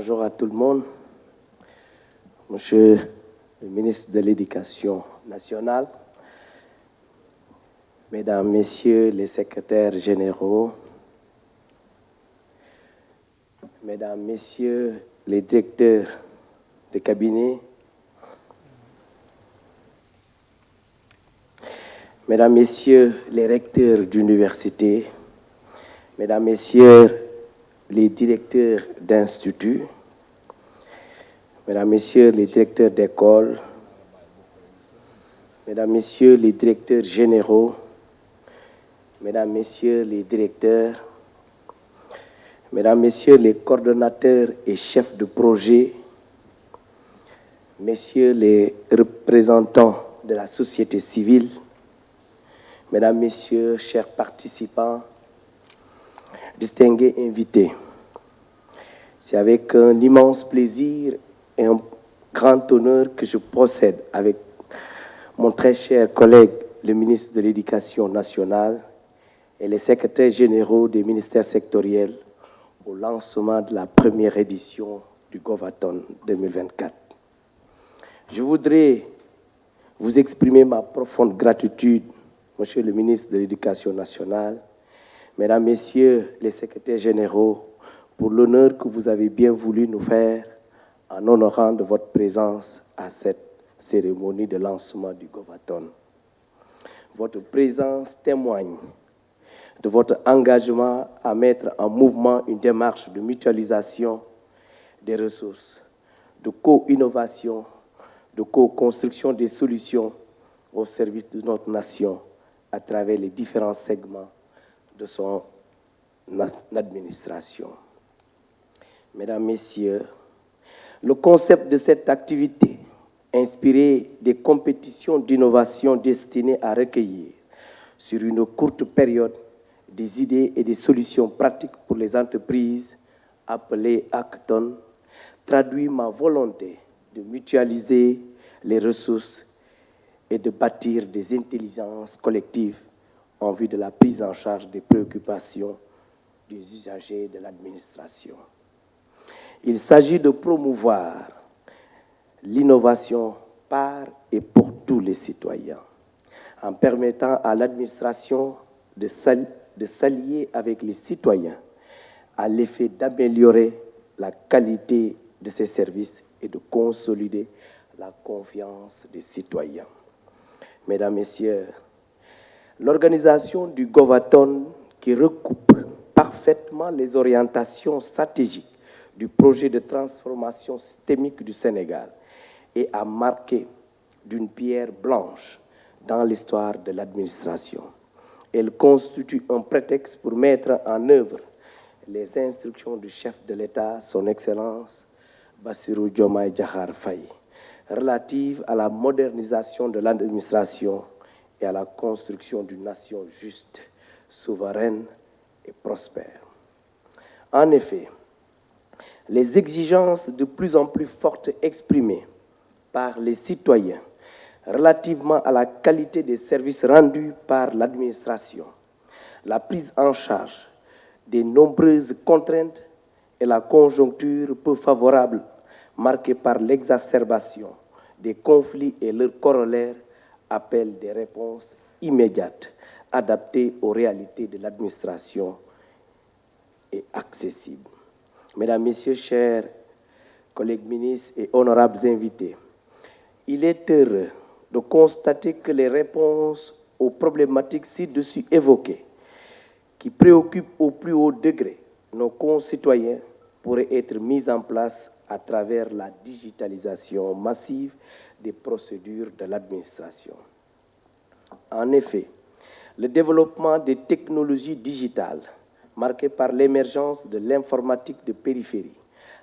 Bonjour à tout le monde. Monsieur le ministre de l'Éducation nationale, Mesdames, Messieurs les secrétaires généraux, Mesdames, Messieurs les directeurs de cabinet, Mesdames, Messieurs les recteurs d'université, Mesdames, Messieurs les directeurs d'instituts, Mesdames, Messieurs les directeurs d'école, Mesdames, Messieurs les directeurs généraux, Mesdames, Messieurs les directeurs, Mesdames, Messieurs les coordonnateurs et chefs de projet, Messieurs les représentants de la société civile, Mesdames, Messieurs, chers participants, distingués invités, c'est avec un immense plaisir et un grand honneur que je procède avec mon très cher collègue, le ministre de l'Éducation nationale et les secrétaires généraux des ministères sectoriels au lancement de la première édition du Govathon 2024. Je voudrais vous exprimer ma profonde gratitude, Monsieur le ministre de l'Éducation nationale, Mesdames, Messieurs les secrétaires généraux, pour l'honneur que vous avez bien voulu nous faire en honorant de votre présence à cette cérémonie de lancement du Govathon. Votre présence témoigne de votre engagement à mettre en mouvement une démarche de mutualisation des ressources, de co-innovation, de co-construction des solutions au service de notre nation à travers les différents segments de son administration. Mesdames, Messieurs, le concept de cette activité, inspiré des compétitions d'innovation destinées à recueillir, sur une courte période, des idées et des solutions pratiques pour les entreprises, appelées hackathons, traduit ma volonté de mutualiser les ressources et de bâtir des intelligences collectives en vue de la prise en charge des préoccupations des usagers de l'administration. Il s'agit de promouvoir l'innovation par et pour tous les citoyens, en permettant à l'administration de s'allier avec les citoyens à l'effet d'améliorer la qualité de ses services et de consolider la confiance des citoyens. Mesdames, Messieurs, l'organisation du Govathon, qui recoupe parfaitement les orientations stratégiques du projet de transformation systémique du Sénégal et a marqué d'une pierre blanche dans l'histoire de l'administration. Elle constitue un prétexte pour mettre en œuvre les instructions du chef de l'État, son Excellence Bassirou Diomaye Diakhar Faye, relatives à la modernisation de l'administration et à la construction d'une nation juste, souveraine et prospère. En effet, les exigences de plus en plus fortes exprimées par les citoyens relativement à la qualité des services rendus par l'administration, la prise en charge des nombreuses contraintes et la conjoncture peu favorable marquée par l'exacerbation des conflits et leurs corollaires appellent des réponses immédiates adaptées aux réalités de l'administration et accessibles. Mesdames, Messieurs, chers collègues ministres et honorables invités, il est heureux de constater que les réponses aux problématiques ci-dessus évoquées, qui préoccupent au plus haut degré nos concitoyens, pourraient être mises en place à travers la digitalisation massive des procédures de l'administration. En effet, le développement des technologies digitales, marqué par l'émergence de l'informatique de périphérie,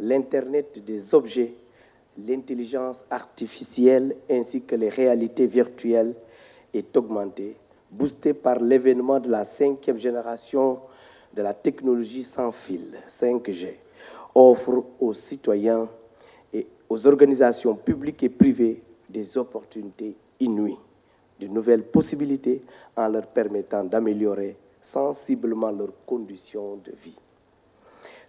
l'Internet des objets, l'intelligence artificielle ainsi que les réalités virtuelles est augmenté, boosté par l'avènement de la 5e génération de la technologie sans fil, 5G, offre aux citoyens et aux organisations publiques et privées des opportunités inouïes, de nouvelles possibilités en leur permettant d'améliorer sensiblement leurs conditions de vie.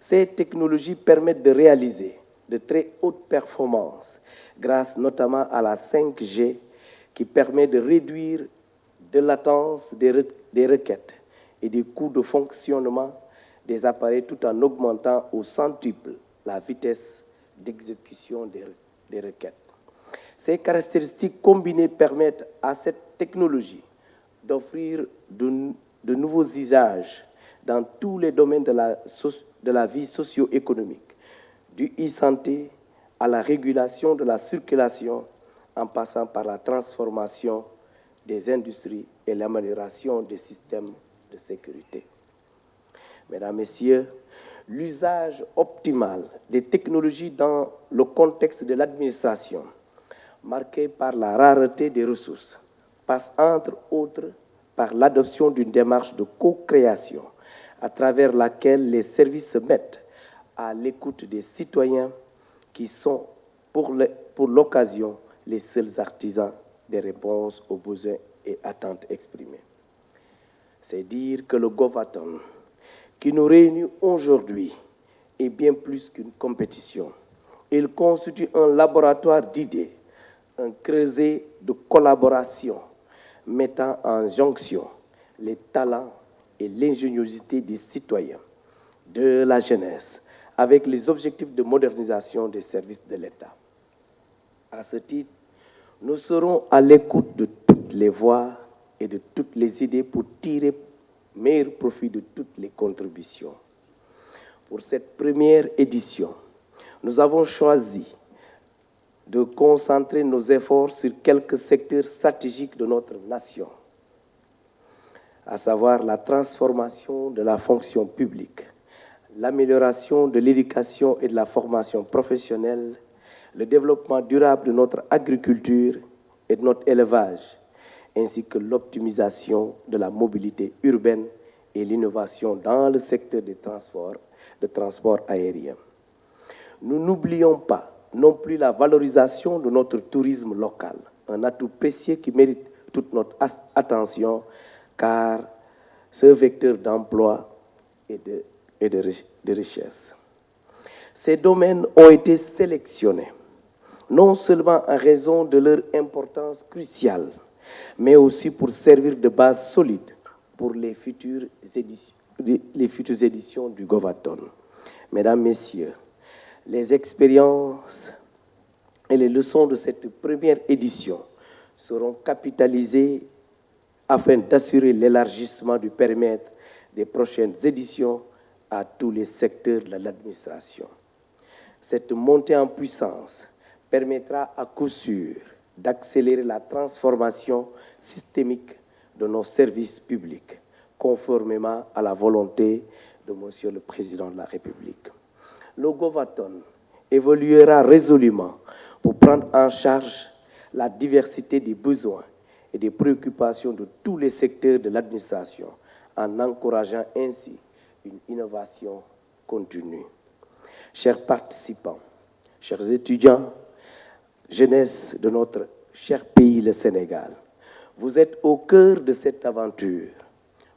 Ces technologies permettent de réaliser de très haute performance, grâce notamment à la 5G qui permet de réduire de latence des requêtes et des coûts de fonctionnement des appareils tout en augmentant au centuple la vitesse d'exécution des requêtes. Ces caractéristiques combinées permettent à cette technologie d'offrir de nouveaux usages dans tous les domaines de la vie socio-économique, du e-santé à la régulation de la circulation, en passant par la transformation des industries et l'amélioration des systèmes de sécurité. Mesdames, Messieurs, l'usage optimal des technologies dans le contexte de l'administration, marqué par la rareté des ressources, passe entre autres par l'adoption d'une démarche de co-création à travers laquelle les services se mettent à l'écoute des citoyens qui sont pour l'occasion les seuls artisans des réponses aux besoins et attentes exprimées. C'est dire que le Govaton, qui nous réunit aujourd'hui, est bien plus qu'une compétition. Il constitue un laboratoire d'idées, un creuset de collaboration mettant en jonction les talents et l'ingéniosité des citoyens, de la jeunesse, avec les objectifs de modernisation des services de l'État. À ce titre, nous serons à l'écoute de toutes les voix et de toutes les idées pour tirer meilleur profit de toutes les contributions. Pour cette première édition, nous avons choisi de concentrer nos efforts sur quelques secteurs stratégiques de notre nation, à savoir la transformation de la fonction publique, l'amélioration de l'éducation et de la formation professionnelle, le développement durable de notre agriculture et de notre élevage, ainsi que l'optimisation de la mobilité urbaine et l'innovation dans le secteur des transports aériens. Nous n'oublions pas non plus la valorisation de notre tourisme local, un atout précieux qui mérite toute notre attention, car ce vecteur d'emploi et de richesse. Ces domaines ont été sélectionnés, non seulement en raison de leur importance cruciale, mais aussi pour servir de base solide pour les futures éditions du Govaton. Mesdames, Messieurs, les expériences et les leçons de cette première édition seront capitalisées afin d'assurer l'élargissement du périmètre des prochaines éditions à tous les secteurs de l'administration. Cette montée en puissance permettra à coup sûr d'accélérer la transformation systémique de nos services publics, conformément à la volonté de Monsieur le Président de la République. Le Govaton évoluera résolument pour prendre en charge la diversité des besoins et des préoccupations de tous les secteurs de l'administration, en encourageant ainsi une innovation continue. Chers participants, chers étudiants, jeunesse de notre cher pays, le Sénégal, vous êtes au cœur de cette aventure,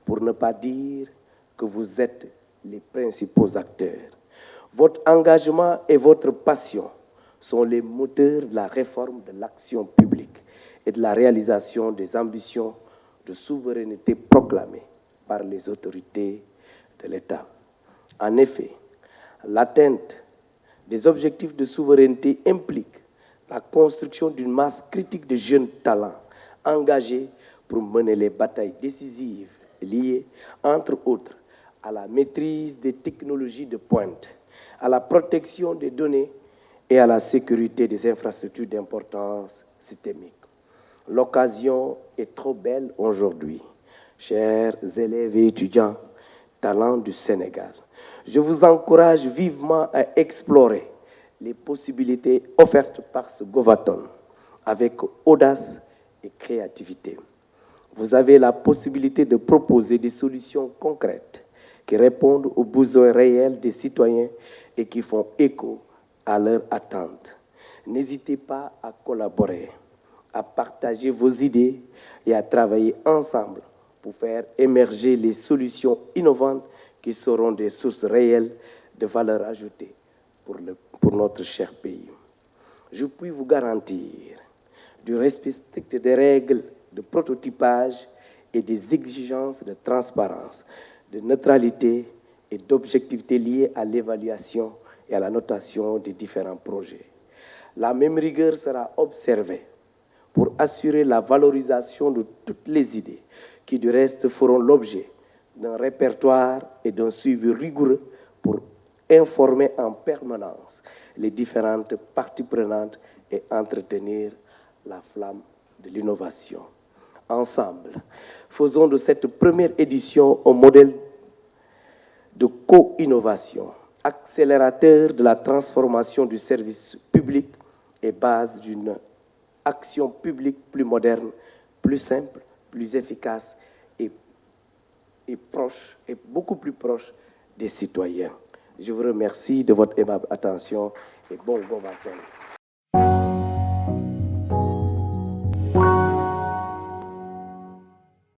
pour ne pas dire que vous êtes les principaux acteurs. Votre engagement et votre passion sont les moteurs de la réforme de l'action publique et de la réalisation des ambitions de souveraineté proclamées par les autorités de l'État. En effet, l'atteinte des objectifs de souveraineté implique la construction d'une masse critique de jeunes talents engagés pour mener les batailles décisives liées, entre autres, à la maîtrise des technologies de pointe, à la protection des données et à la sécurité des infrastructures d'importance systémique. L'occasion est trop belle aujourd'hui, chers élèves et étudiants, talents du Sénégal. Je vous encourage vivement à explorer les possibilités offertes par ce Govaton avec audace et créativité. Vous avez la possibilité de proposer des solutions concrètes qui répondent aux besoins réels des citoyens et qui font écho à leurs attentes. N'hésitez pas à collaborer, à partager vos idées et à travailler ensemble pour faire émerger les solutions innovantes qui seront des sources réelles de valeur ajoutée pour notre cher pays. Je puis vous garantir du respect strict des règles de prototypage et des exigences de transparence, de neutralité et d'objectivité liées à l'évaluation et à la notation des différents projets. La même rigueur sera observée pour assurer la valorisation de toutes les idées qui, du reste, feront l'objet d'un répertoire et d'un suivi rigoureux pour informer en permanence les différentes parties prenantes et entretenir la flamme de l'innovation. Ensemble, faisons de cette première édition un modèle de co-innovation, accélérateur de la transformation du service public et base d'une action publique plus moderne, plus simple, plus efficace et proche, et beaucoup plus proche des citoyens. Je vous remercie de votre aimable attention et bon matin.